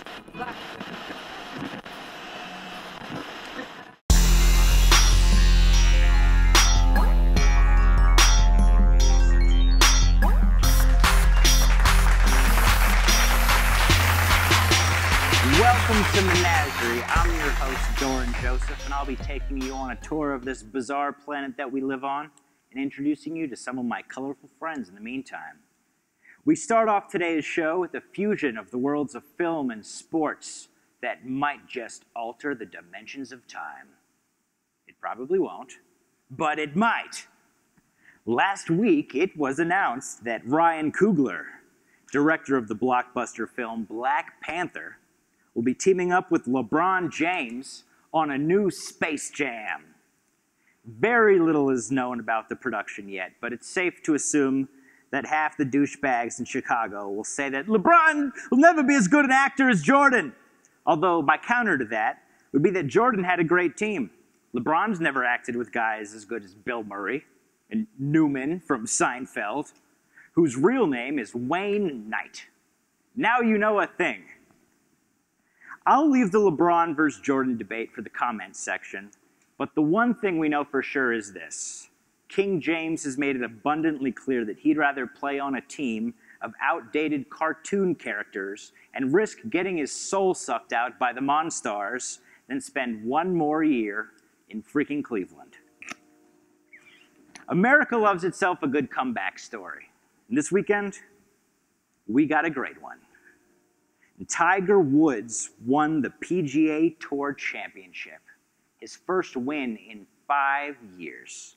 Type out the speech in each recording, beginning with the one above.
Welcome to Menagerie. I'm your host, Doran Joseph, and I'll be taking you on a tour of this bizarre planet that we live on and introducing you to some of my colorful friends in the meantime. We start off today's show with a fusion of the worlds of film and sports that might just alter the dimensions of time. It probably won't, but it might. Last week, it was announced that Ryan Coogler, director of the blockbuster film Black Panther, will be teaming up with LeBron James on a new Space Jam. Very little is known about the production yet, but it's safe to assume that half the douchebags in Chicago will say that LeBron will never be as good an actor as Jordan. Although my counter to that would be that Jordan had a great team. LeBron's never acted with guys as good as Bill Murray and Newman from Seinfeld, whose real name is Wayne Knight. Now you know a thing. I'll leave the LeBron versus Jordan debate for the comments section, but the one thing we know for sure is this. King James has made it abundantly clear that he'd rather play on a team of outdated cartoon characters and risk getting his soul sucked out by the Monstars than spend one more year in freaking Cleveland. America loves itself a good comeback story. And this weekend, we got a great one. Tiger Woods won the PGA Tour Championship, his first win in 5 years.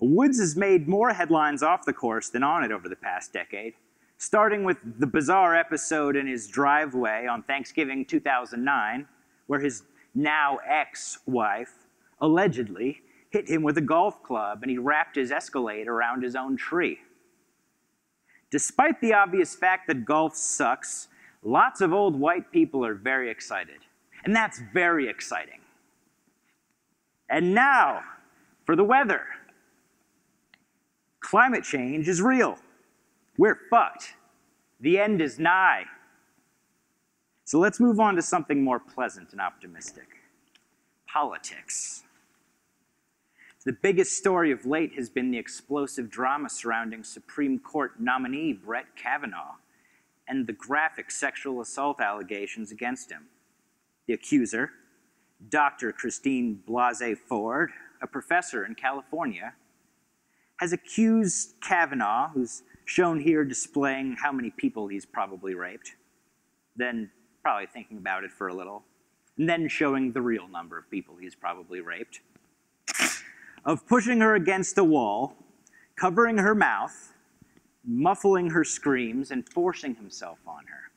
Woods has made more headlines off the course than on it over the past decade, starting with the bizarre episode in his driveway on Thanksgiving 2009, where his now ex-wife allegedly hit him with a golf club and he wrapped his Escalade around his own tree. Despite the obvious fact that golf sucks, lots of old white people are very excited, and that's very exciting. And now, for the weather. Climate change is real. We're fucked. The end is nigh. So let's move on to something more pleasant and optimistic. Politics. The biggest story of late has been the explosive drama surrounding Supreme Court nominee Brett Kavanaugh and the graphic sexual assault allegations against him. The accuser, Dr. Christine Blasey Ford, a professor in California, has accused Kavanaugh, who's shown here displaying how many people he's probably raped, then probably thinking about it for a little, and then showing the real number of people he's probably raped, of pushing her against a wall, covering her mouth, muffling her screams, and forcing himself on her.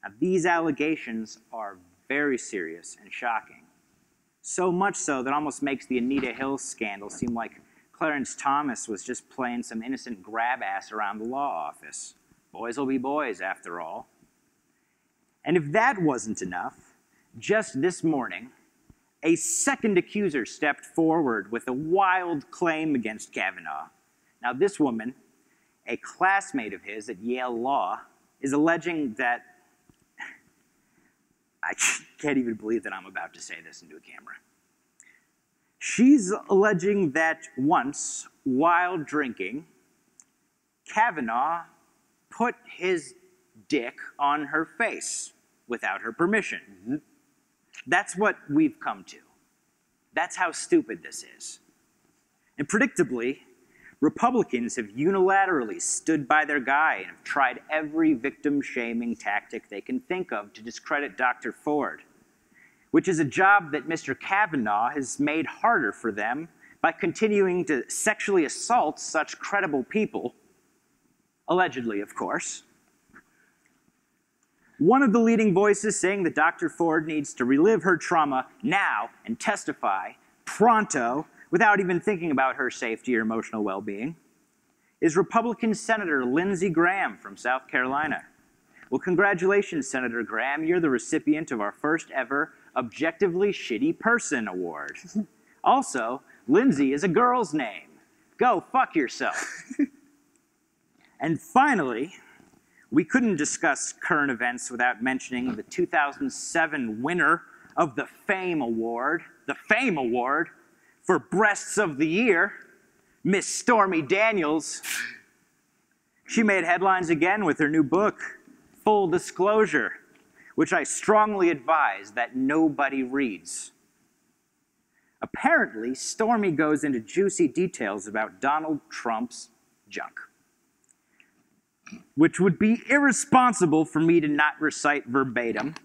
Now, these allegations are very serious and shocking. So much so that almost makes the Anita Hill scandal seem like Clarence Thomas was just playing some innocent grab-ass around the law office. Boys will be boys, after all. And if that wasn't enough, just this morning, a second accuser stepped forward with a wild claim against Kavanaugh. Now, this woman, a classmate of his at Yale Law, is alleging that, I can't even believe that I'm about to say this into a camera. She's alleging that once, while drinking, Kavanaugh put his dick on her face without her permission. That's what we've come to. That's how stupid this is. And predictably, Republicans have unilaterally stood by their guy and have tried every victim-shaming tactic they can think of to discredit Dr. Ford, which is a job that Mr. Kavanaugh has made harder for them by continuing to sexually assault such credible people, allegedly, of course. One of the leading voices saying that Dr. Ford needs to relive her trauma now and testify pronto without even thinking about her safety or emotional well-being is Republican Senator Lindsey Graham from South Carolina. Well, congratulations, Senator Graham. You're the recipient of our first ever Objectively Shitty Person Award. Also, Lindsay is a girl's name. Go fuck yourself. And finally, We couldn't discuss current events without mentioning the 2007 winner of the Fame Award for Breasts of the Year, Miss Stormy Daniels. She made headlines again with her new book, Full Disclosure, which I strongly advise that nobody reads. Apparently, Stormy goes into juicy details about Donald Trump's junk, which would be irresponsible for me to not recite verbatim,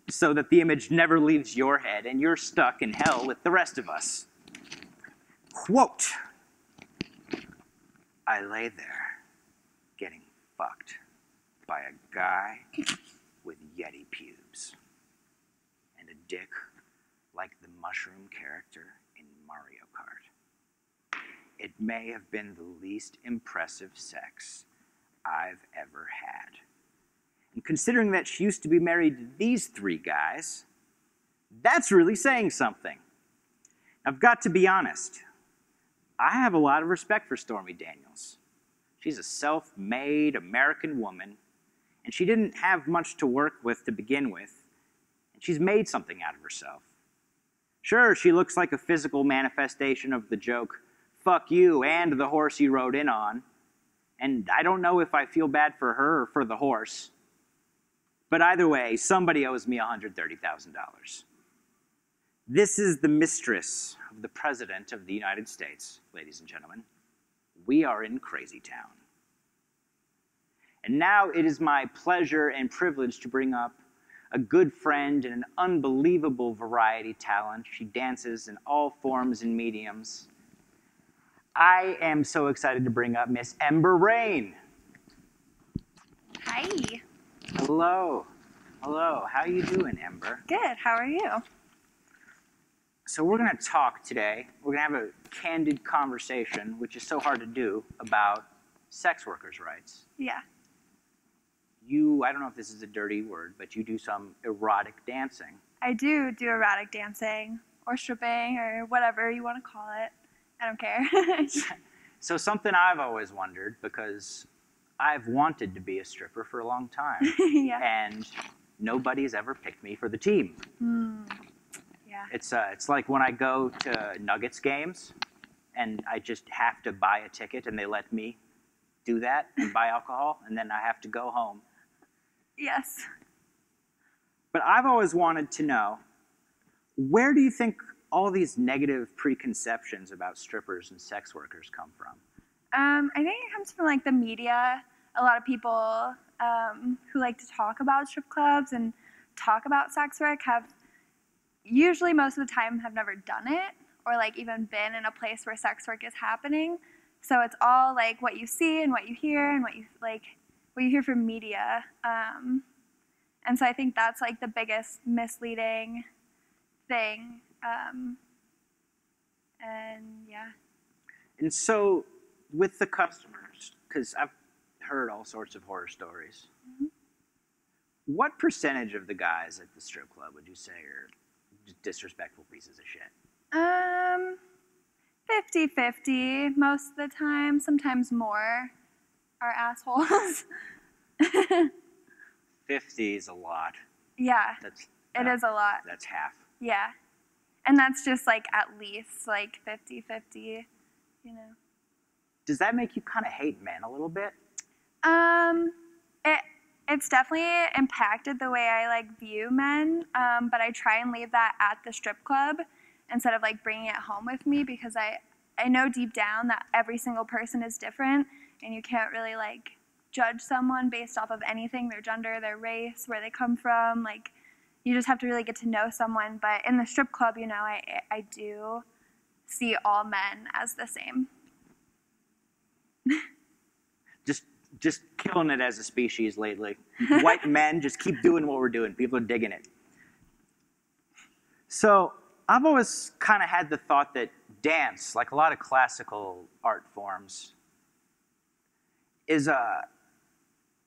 so that the image never leaves your head and you're stuck in hell with the rest of us. Quote, I lay there getting fucked by a guy with Yeti pubes and a dick like the mushroom character in Mario Kart. It may have been the least impressive sex I've ever had. And considering that she used to be married to these three guys, that's really saying something. I've got to be honest. I have a lot of respect for Stormy Daniels. She's a self-made American woman, and she didn't have much to work with to begin with, and she's made something out of herself. Sure, she looks like a physical manifestation of the joke, fuck you and the horse you rode in on, and I don't know if I feel bad for her or for the horse. But either way, somebody owes me $130,000. This is the mistress of the President of the United States, ladies and gentlemen. We are in crazy town. And now it is my pleasure and privilege to bring up a good friend and an unbelievable variety talent. She dances in all forms and mediums. I am so excited to bring up Miss Ember Rain. Hi. Hello. Hello. How you doing, Ember? Good. How are you? So we're going to talk today. We're going to have a candid conversation, which is so hard to do, about sex workers' rights. Yeah. I don't know if this is a dirty word, but you do some erotic dancing. I do erotic dancing or stripping or whatever you want to call it. I don't care. So something I've always wondered, because I've wanted to be a stripper for a long time. Yeah. And nobody's ever picked me for the team. Yeah. It's like when I go to Nuggets games and I just have to buy a ticket and they let me do that and buy alcohol, and then I have to go home. Yes. But I've always wanted to know, where do you think all these negative preconceptions about strippers and sex workers come from? I think it comes from like the media. A lot of people who like to talk about strip clubs and talk about sex work have usually most of the time have never done it or like even been in a place where sex work is happening. So it's all like what you see and what you hear and what you hear from media. And so I think that's like the biggest misleading thing. And yeah. And so with the customers, because I've heard all sorts of horror stories, what percentage of the guys at the strip club would you say are just disrespectful pieces of shit? 50-50 most of the time. Sometimes more are assholes. 50 is a lot. Yeah, it is a lot. That's half. Yeah. And that's just like at least like 50-50, you know. Does that make you kind of hate men a little bit? It's definitely impacted the way I like view men, but I try and leave that at the strip club instead of like bringing it home with me, because I know deep down that every single person is different and you can't really like judge someone based off of anything, their gender, their race, where they come from. Like, you just have to really get to know someone. But in the strip club, you know, I do see all men as the same. Just killing it as a species lately. White men, just keep doing what we're doing. People are digging it. So I've always kind of had the thought that dance, like a lot of classical art forms, is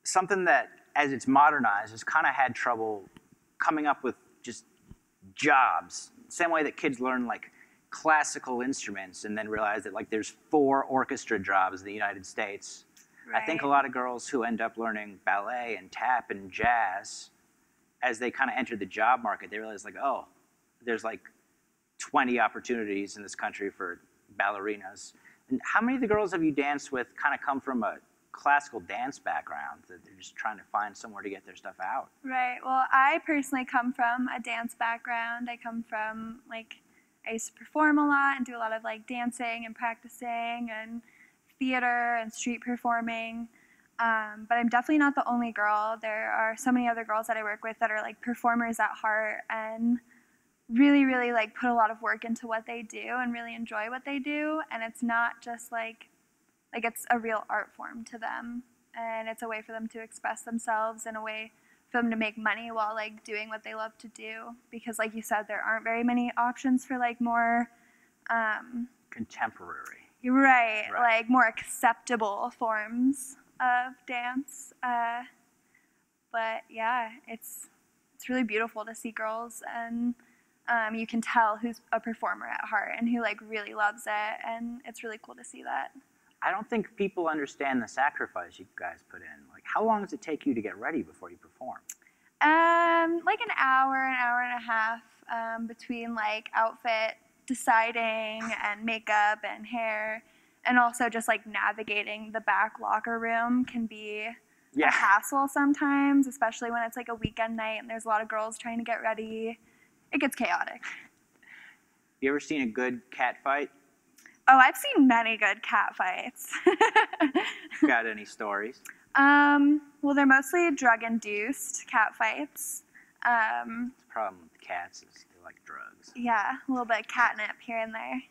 something that, as it's modernized, has kind of had trouble coming up with just jobs. Same way that kids learn like classical instruments and then realize that like there's 4 orchestra jobs in the United States. I think a lot of girls who end up learning ballet and tap and jazz, as they kind of enter the job market, they realize like, oh, there's like 20 opportunities in this country for ballerinas. And how many of the girls have you danced with kind of come from a classical dance background that they're just trying to find somewhere to get their stuff out? Right. Well, I personally come from a dance background. I come from, like, I used to perform a lot and do a lot of, like, dancing and practicing and theater and street performing. But I'm definitely not the only girl. There are so many other girls that I work with that are, like, performers at heart and really, really, like, put a lot of work into what they do and really enjoy what they do. And it's not just, like it's a real art form to them. And it's a way for them to express themselves and a way for them to make money while, like, doing what they love to do. Because, like you said, there aren't very many options for, like, more... contemporary. Right, like, more acceptable forms of dance. But, yeah, it's really beautiful to see girls, and you can tell who's a performer at heart and who, like, really loves it, and it's really cool to see that. I don't think people understand the sacrifice you guys put in. Like, how long does it take you to get ready before you perform? Like an hour and a half, between, like, outfit deciding and makeup and hair, and also just, like, navigating the back locker room can be a hassle sometimes, especially when it's, like, a weekend night and there's a lot of girls trying to get ready. It gets chaotic. You ever seen a good cat fight? Oh, I've seen many good cat fights. Got any stories? Well, they're mostly drug-induced cat fights. The problem with cats is they like drugs. Yeah, a little bit of catnip here and there.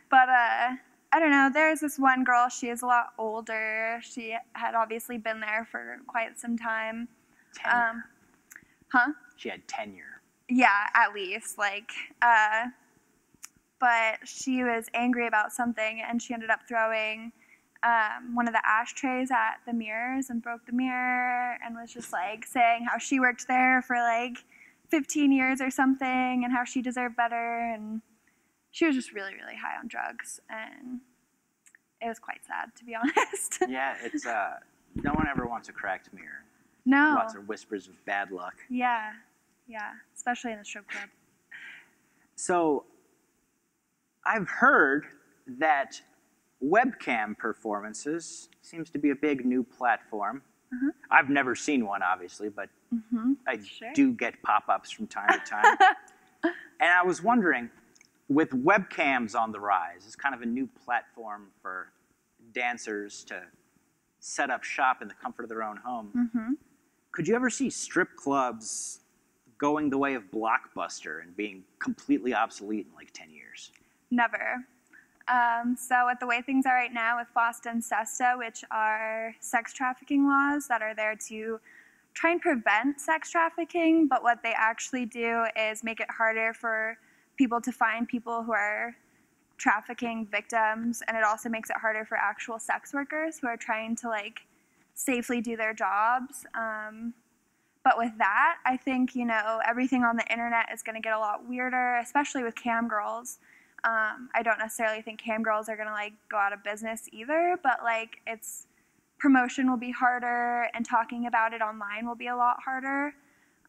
But I don't know, there's this one girl, she is a lot older. She had obviously been there for quite some time. Tenure. Huh? She had tenure. Yeah, at least, like, but she was angry about something, and she ended up throwing one of the ashtrays at the mirrors and broke the mirror, and was just, like, saying how she worked there for, like, 15 years or something, and how she deserved better, and she was just really, really high on drugs, and it was quite sad, to be honest. Yeah, it's, no one ever wants a cracked mirror. No. Lots of whispers of bad luck. Yeah, especially in the strip club. So, I've heard that webcam performances seems to be a big new platform. Mm-hmm. I've never seen one, obviously, but I do get pop-ups from time to time. And I was wondering, with webcams on the rise, it's kind of a new platform for dancers to set up shop in the comfort of their own home. Mm-hmm. Could you ever see strip clubs going the way of Blockbuster and being completely obsolete in like 10 years? Never. So with the way things are right now with FOSTA and SESTA, which are sex trafficking laws that are there to try and prevent sex trafficking, but what they actually do is make it harder for people to find people who are trafficking victims, and it also makes it harder for actual sex workers who are trying to, like, safely do their jobs. But with that, I think, you know, everything on the internet is going to get a lot weirder, especially with cam girls. I don't necessarily think cam girls are going to, like, go out of business either, but, like, promotion will be harder, and talking about it online will be a lot harder.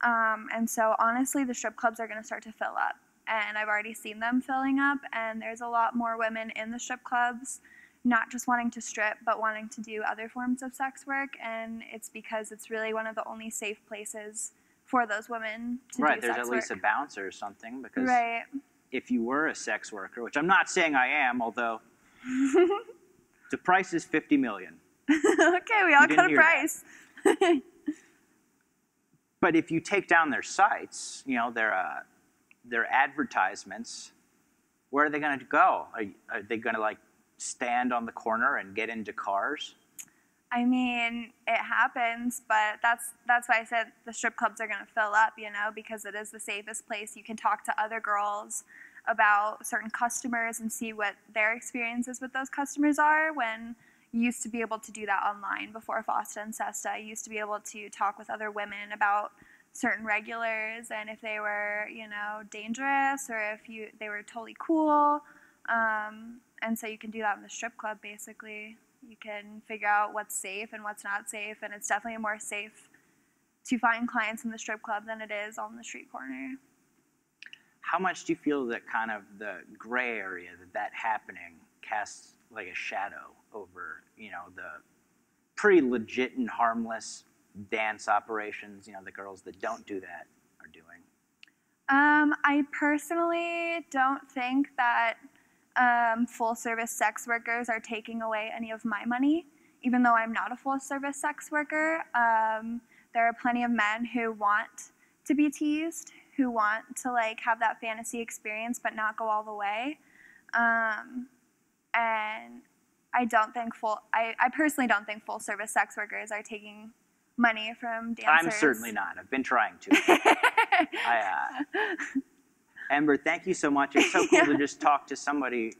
And so, honestly, the strip clubs are going to start to fill up. And I've already seen them filling up, and there's a lot more women in the strip clubs, not just wanting to strip, but wanting to do other forms of sex work, and it's because it's really one of the only safe places for those women to do sex work. Right, there's at least a bouncer or something, because right. If you were a sex worker, which I'm not saying I am, although the price is $50 million. Okay, we all got a price. But if you take down their sites, you know, their advertisements, where are they going to go? Are they going to, like, stand on the corner and get into cars? I mean, it happens, but that's why I said the strip clubs are going to fill up, you know, because it is the safest place. You can talk to other girls about certain customers and see what their experiences with those customers are, when you used to be able to do that online before FOSTA and SESTA. You used to be able to talk with other women about certain regulars and if they were, you know, dangerous, or if they were totally cool. And so you can do that in the strip club, basically. You can figure out what's safe and what's not safe, and it's definitely more safe to find clients in the strip club than it is on the street corner. How much do you feel that kind of the gray area that happening casts like a shadow over, you know, the pretty legit and harmless dance operations, you know, the girls that don't do that are doing? I personally don't think that full-service sex workers are taking away any of my money, even though I'm not a full-service sex worker. There are plenty of men who want to be teased, who want to like have that fantasy experience but not go all the way. And I personally don't think full-service sex workers are taking money from dancers. I'm certainly not. I've been trying to. Ember, thank you so much. It's so cool to just talk to somebody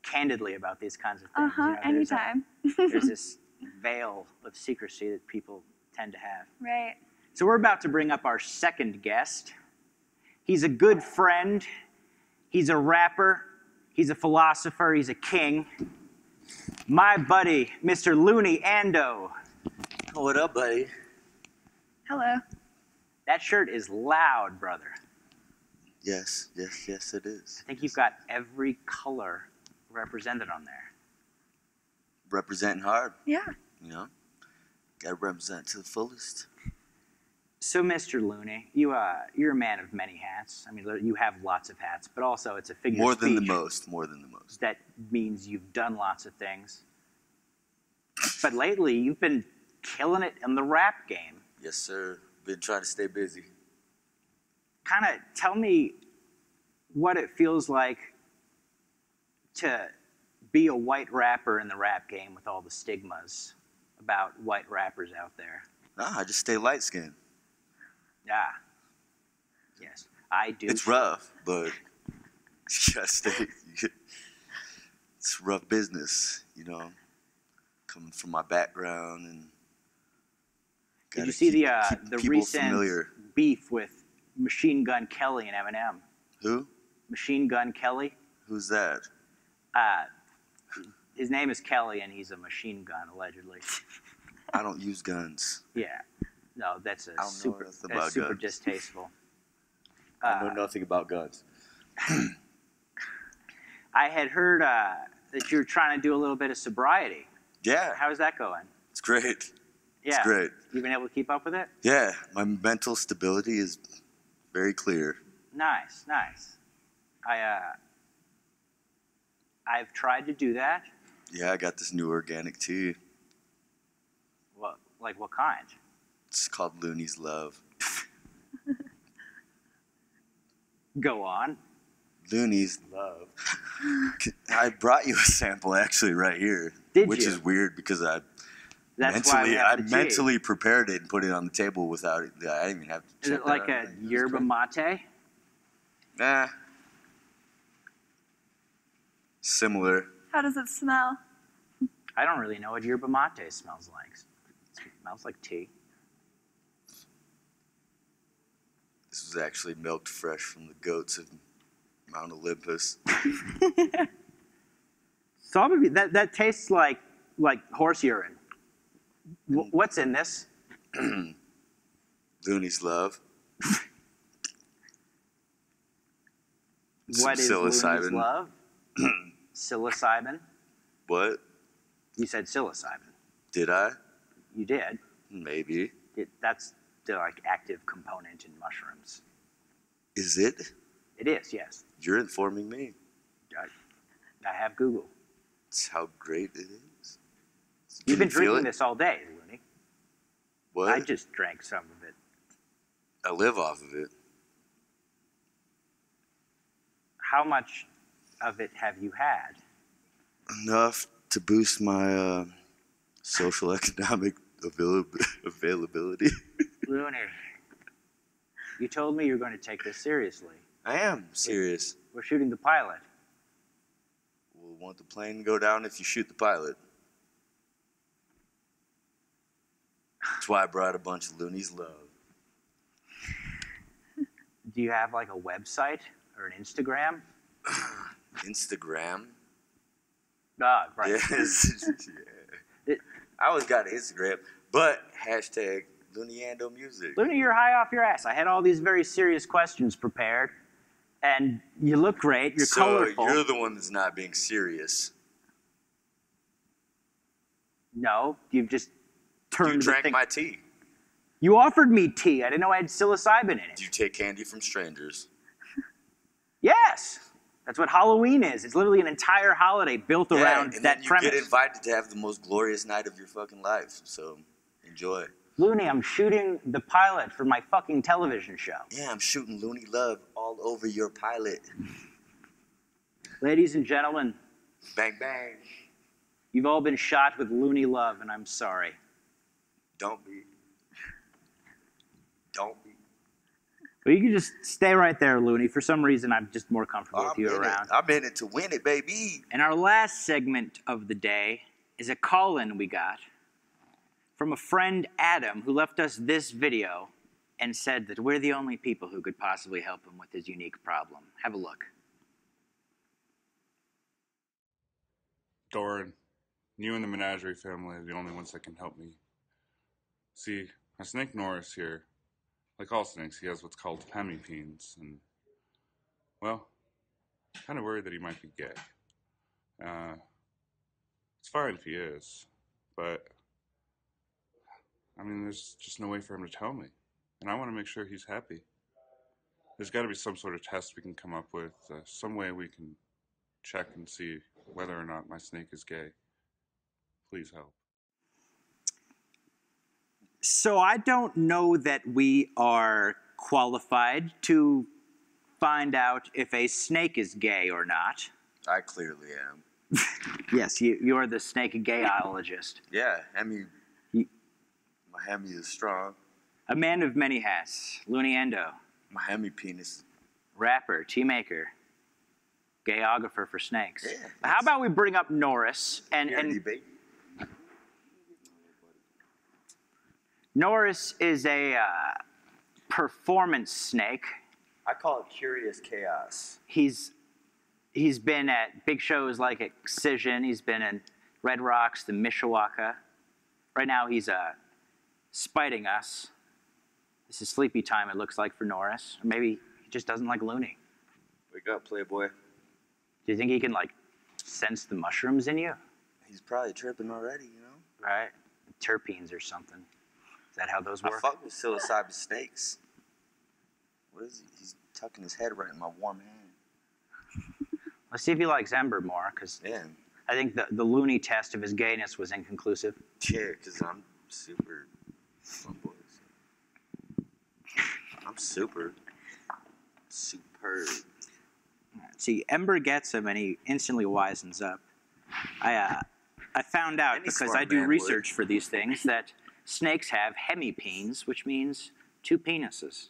candidly about these kinds of things. You know, anytime. There's this veil of secrecy that people tend to have. Right. So we're about to bring up our second guest. He's a good friend. He's a rapper. He's a philosopher. He's a king. My buddy, Mr. Looney Ando. What up, buddy? Hello. That shirt is loud, brother. Yes, it is. I think you've got every color represented on there. Representing hard. Yeah. You know, gotta represent to the fullest. So, Mr. Looney, you're a man of many hats. I mean, you have lots of hats, but also it's a figure of speech. More than the most. That means you've done lots of things. But lately, you've been killing it in the rap game. Yes, sir. Been trying to stay busy. Kind of tell me what it feels like to be a white rapper in the rap game with all the stigmas about white rappers out there. Nah, I just stay light-skinned. Yeah. Yes, I do. It's rough, but you gotta stay. It's rough business, you know, coming from my background. And did you see the recent familiar. beef with Machine Gun Kelly and Eminem? Who? Machine Gun Kelly. Who's that? His name is Kelly, and he's a machine gun, allegedly. I don't use guns. Yeah. No, that's super guns. distasteful. I know nothing about guns. I had heard that you were trying to do a little bit of sobriety. Yeah. How's that going? It's great. Yeah. It's great. You been able to keep up with it? Yeah. My mental stability is very clear. Nice, nice. I've tried to do that. Yeah, I got this new organic tea. What kind? It's called Looney's Love. Go on. Looney's Love. I brought you a sample actually right here. Which is weird because I mentally prepared it and put it on the table without it. I didn't even have to check. Is it like a yerba mate? Nah. Similar. How does it smell? I don't really know what yerba mate smells like. It smells like tea. This was actually milked fresh from the goats of Mount Olympus. So that tastes like horse urine. What's in this? Looney's Love. What is Looney's Love? Psilocybin. What? You said psilocybin. Did I? You did. Maybe. That's the active component in mushrooms. Is it? It is, yes. You're informing me. I have Google. That's how great it is. You've been drinking this all day, Looney. What? I just drank some of it. I live off of it. How much of it have you had? Enough to boost my social economic availability. Looney, you told me you were going to take this seriously. I am serious. We're shooting the pilot. We'll want the plane to go down if you shoot the pilot. That's why I brought a bunch of Looney's Love. Do you have a website or an Instagram? Instagram? Ah, right. Yes. Yeah. I always got an Instagram, but hashtag Luniando Music. Luna, you're high off your ass. I had all these very serious questions prepared, and you look great. You're colorful. You're the one that's not being serious. No, you've just turned. You drank my tea. You offered me tea. I didn't know I had psilocybin in it. Do you take candy from strangers? Yes. That's what Halloween is. It's literally an entire holiday built around that premise. You get invited to have the most glorious night of your fucking life. So enjoy. Looney, I'm shooting the pilot for my fucking television show. Yeah, I'm shooting Looney Love all over your pilot. Ladies and gentlemen. Bang, bang. You've all been shot with Looney Love, and I'm sorry. Don't be. Don't be. Well, you can just stay right there, Looney. For some reason, I'm just more comfortable with you around. I'm in it to win it, baby. And our last segment of the day is a call-in we got from a friend, Adam, who left us this video and said that we're the only people who could possibly help him with his unique problem. Have a look. Doran, you and the Menagerie family are the only ones that can help me. See, my snake Norris here, like all snakes, he has what's called hemipenes, and, well, I'm kind of worried that he might be gay. It's fine if he is, but, I mean, there's just no way for him to tell me, and I want to make sure he's happy. There's got to be some sort of test we can come up with, some way we can check and see whether or not my snake is gay. Please help. So I don't know that we are qualified to find out if a snake is gay or not. I clearly am. Yes, you're the snake gayologist. Yeah, my hemi is strong. A man of many hats, Luniando. My hemi penis. Rapper, tea maker, gayographer for snakes. Yeah, how about we bring up Norris and Norris is a performance snake. I call it curious chaos. He's been at big shows like Excision. He's been in Red Rocks, the Mishawaka. Right now he's spiting us. This is sleepy time, it looks like, for Norris. Or maybe he just doesn't like Looney. Wake up, playboy. Do you think he can, like, sense the mushrooms in you? He's probably tripping already, you know? Right? Terpenes or something. Is that how those work? I fuck with psilocybin snakes. What is he? He's tucking his head right in my warm hand. Let's see if he likes Ember more, because I think the Looney test of his gayness was inconclusive. Yeah, because I'm super fun boys. I'm superb. See, Ember gets him, and he instantly wisens up. I found out, because I do research for these things, that snakes have hemipenes, which means two penises.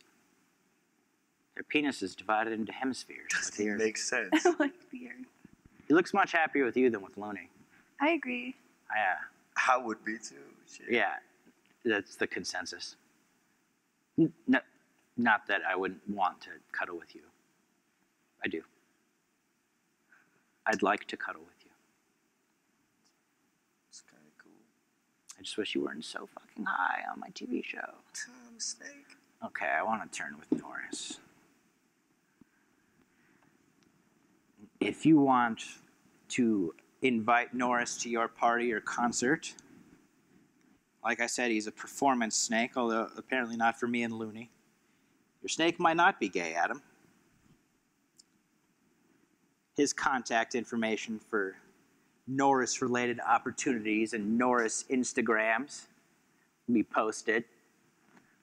Their penis is divided into hemispheres. That makes sense. Like the earth. He looks much happier with you than with Looney. I agree. I would be too. Shit. Yeah, that's the consensus. No, not that I wouldn't want to cuddle with you. I do. I'd like to cuddle with you. It's kind of cool. I just wish you weren't so fucking high on my TV show. I'm a snake. Okay, I want to turn with Norris. If you want to invite Norris to your party or concert, like I said, he's a performance snake, although apparently not for me and Looney. Your snake might not be gay, Adam. His contact information for Norris-related opportunities and Norris Instagrams will be posted.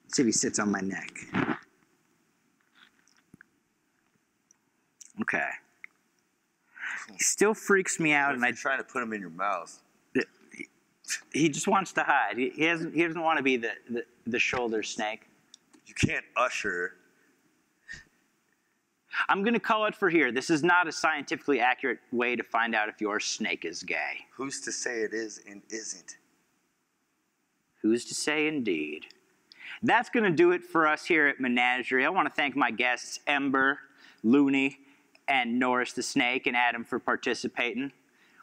Let's see if he sits on my neck. Okay. He still freaks me out, and I'm trying to put him in your mouth. He just wants to hide. He doesn't want to be the shoulder snake. You can't usher. I'm going to call it for here. This is not a scientifically accurate way to find out if your snake is gay. Who's to say it is and isn't? Who's to say indeed? That's going to do it for us here at Menagerie. I want to thank my guests, Ember, Looney, and Norris the Snake, and Adam for participating.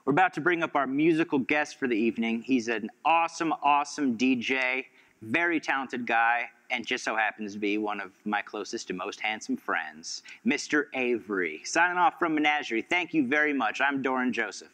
We're about to bring up our musical guest for the evening. He's an awesome, awesome DJ, very talented guy, and just so happens to be one of my closest and most handsome friends, Mr. Avery. Signing off from Menagerie. Thank you very much. I'm Doran Joseph.